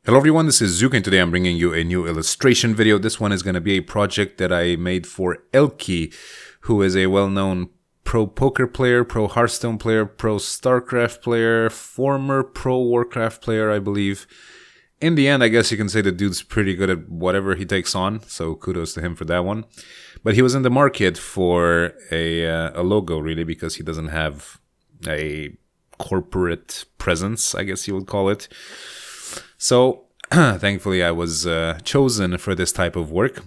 Hello everyone, this is Zooc and today I'm bringing you a new illustration video. This one is going to be a project that I made for ElkY, who is a well-known pro poker player, pro Hearthstone player, pro StarCraft player, former pro Warcraft player, I believe. In the end, I guess you can say the dude's pretty good at whatever he takes on, so kudos to him for that one. But he was in the market for a logo, really, because he doesn't have a corporate presence, I guess you would call it. So, thankfully, I was chosen for this type of work,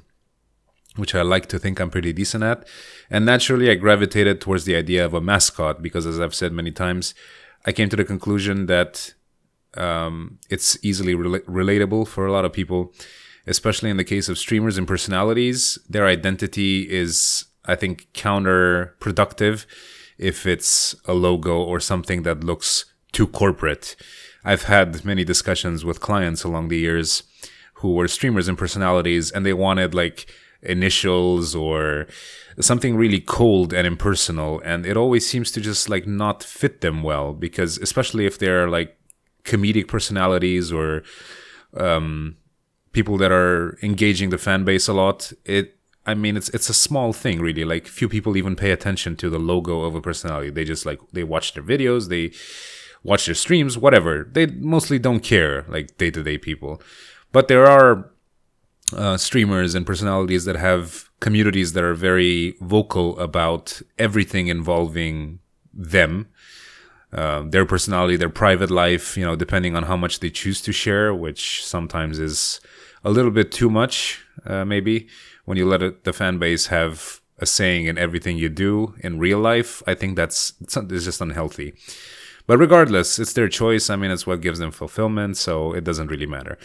which I like to think I'm pretty decent at. And naturally, I gravitated towards the idea of a mascot because, as I've said many times, I came to the conclusion that it's easily relatable for a lot of people, especially in the case of streamers and personalities. Their identity is, I think, counterproductive if it's a logo or something that looks too corporate. I've had many discussions with clients along the years who were streamers and personalities, and they wanted like initials or something really cold and impersonal, and it always seems to just like not fit them well, because especially if they're like comedic personalities or people that are engaging the fan base a lot, it's a small thing really. Like few people even pay attention to the logo of a personality. They just they watch their videos, they watch their streams, whatever. They mostly don't care, like day-to-day people. But there are streamers and personalities that have communities that are very vocal about everything involving them, their personality, their private life, depending on how much they choose to share, which sometimes is a little bit too much, maybe. When you let the fan base have a saying in everything you do in real life, I think it's just unhealthy. But regardless, it's their choice. It's what gives them fulfillment, so it doesn't really matter.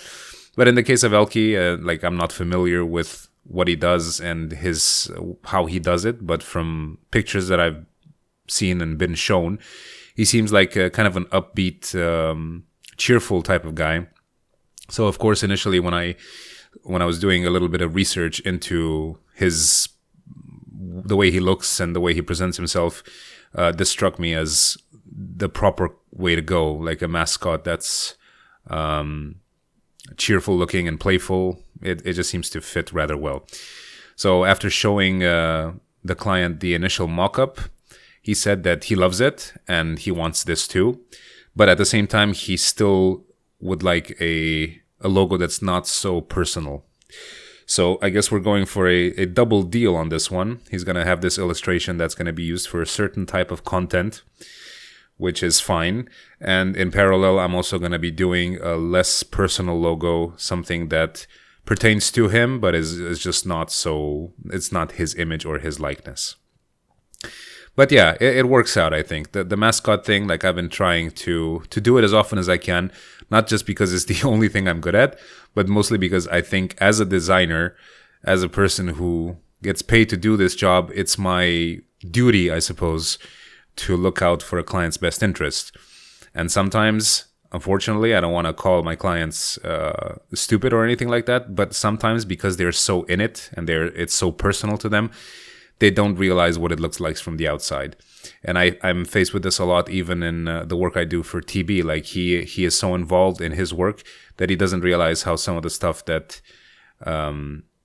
But in the case of ElkY, I'm not familiar with what he does and how he does it, but from pictures that I've seen and been shown, he seems like a kind of an upbeat, cheerful type of guy. So of course, initially when I was doing a little bit of research into the way he looks and the way he presents himself, this struck me as the proper way to go, like a mascot that's cheerful looking and playful. It just seems to fit rather well. So after showing the client the initial mock-up, he said that he loves it and he wants this too. But at the same time, he still would like a logo that's not so personal. So I guess we're going for a double deal on this one. He's going to have this illustration that's going to be used for a certain type of content, which is fine. And in parallel, I'm also going to be doing a less personal logo, something that pertains to him, but is just not so, it's not his image or his likeness. But yeah, it works out, I think. The mascot thing, like I've been trying to do it as often as I can, not just because it's the only thing I'm good at, but mostly because I think as a designer, as a person who gets paid to do this job, it's my duty, I suppose, to look out for a client's best interest. And sometimes, unfortunately, I don't want to call my clients stupid or anything like that, but sometimes because they're so in it and it's so personal to them, they don't realize what it looks like from the outside. And I'm faced with this a lot, even in the work I do for TB. Like he is so involved in his work that he doesn't realize how some of the stuff that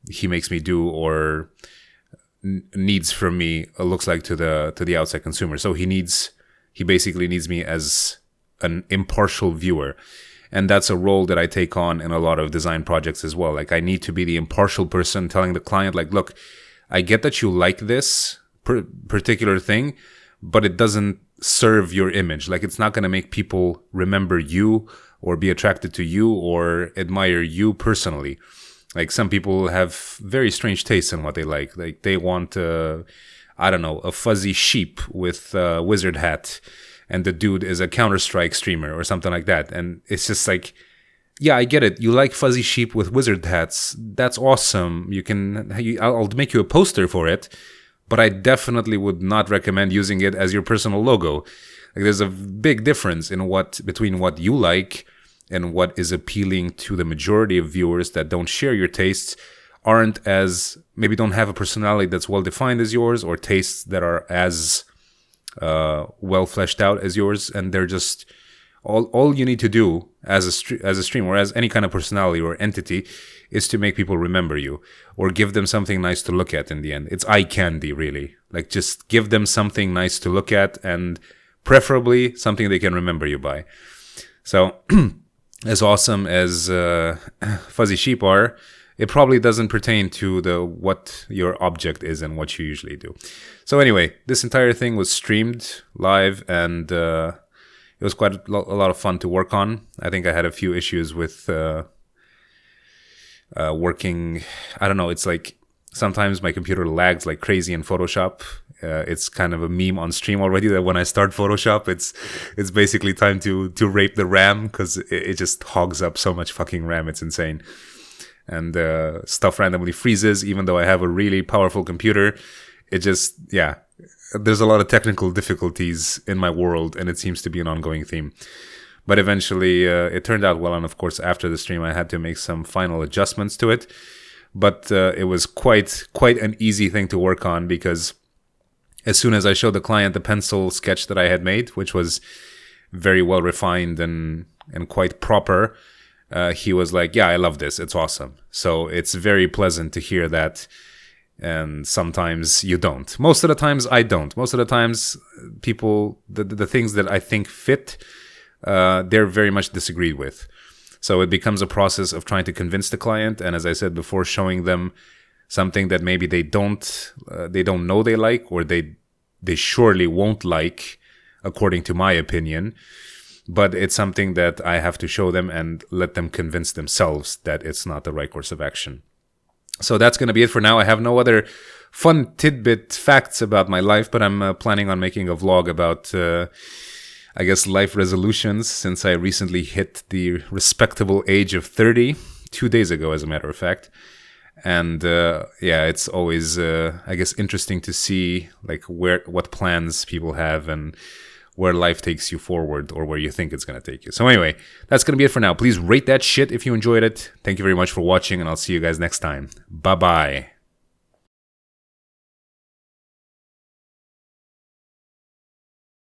he makes me do or needs from me looks like to the outside consumer. So he basically needs me as an impartial viewer. And that's a role that I take on in a lot of design projects as well. Like I need to be the impartial person telling the client, like, look, I get that you like this particular thing, but it doesn't serve your image. Like it's not going to make people remember you or be attracted to you or admire you personally. Like some people have very strange tastes in what they like. Like they want, a fuzzy sheep with a wizard hat, and the dude is a Counter-Strike streamer or something like that. And it's just like, yeah, I get it. You like fuzzy sheep with wizard hats. That's awesome. I'll make you a poster for it, but I definitely would not recommend using it as your personal logo. Like there's a big difference between what you like and what is appealing to the majority of viewers that don't share your tastes, maybe don't have a personality that's well defined as yours, or tastes that are as well fleshed out as yours, and they're just All you need to do as a stream or as any kind of personality or entity is to make people remember you or give them something nice to look at in the end. It's eye candy, really. Like, just give them something nice to look at, and preferably something they can remember you by. So, as awesome as fuzzy sheep are, it probably doesn't pertain to what your object is and what you usually do. So anyway, this entire thing was streamed live, and it was quite a lot of fun to work on. I think I had a few issues with working. I don't know, it's like sometimes my computer lags like crazy in Photoshop. It's kind of a meme on stream already that when I start Photoshop, it's basically time to rape the RAM, because it just hogs up so much fucking RAM. It's insane. And stuff randomly freezes, even though I have a really powerful computer. It just, yeah, there's a lot of technical difficulties in my world, and it seems to be an ongoing theme. But eventually, it turned out well, and of course, after the stream, I had to make some final adjustments to it. But it was quite an easy thing to work on, because as soon as I showed the client the pencil sketch that I had made, which was very well refined and quite proper, he was like, yeah, I love this. It's awesome. So it's very pleasant to hear that. And sometimes you don't. Most of the times I don't. Most of the times people, the things that I think fit, they're very much disagreed with. So it becomes a process of trying to convince the client. And as I said before, showing them something that maybe they don't know they like, or they surely won't like, according to my opinion. But it's something that I have to show them and let them convince themselves that it's not the right course of action. So that's going to be it for now. I have no other fun tidbit facts about my life, but I'm planning on making a vlog about, I guess, life resolutions, since I recently hit the respectable age of 30, 2 days ago, as a matter of fact. And yeah, it's always, I guess, interesting to see like what plans people have and where life takes you forward, or where you think it's going to take you. So anyway, that's going to be it for now. Please rate that shit if you enjoyed it. Thank you very much for watching, and I'll see you guys next time. Bye-bye.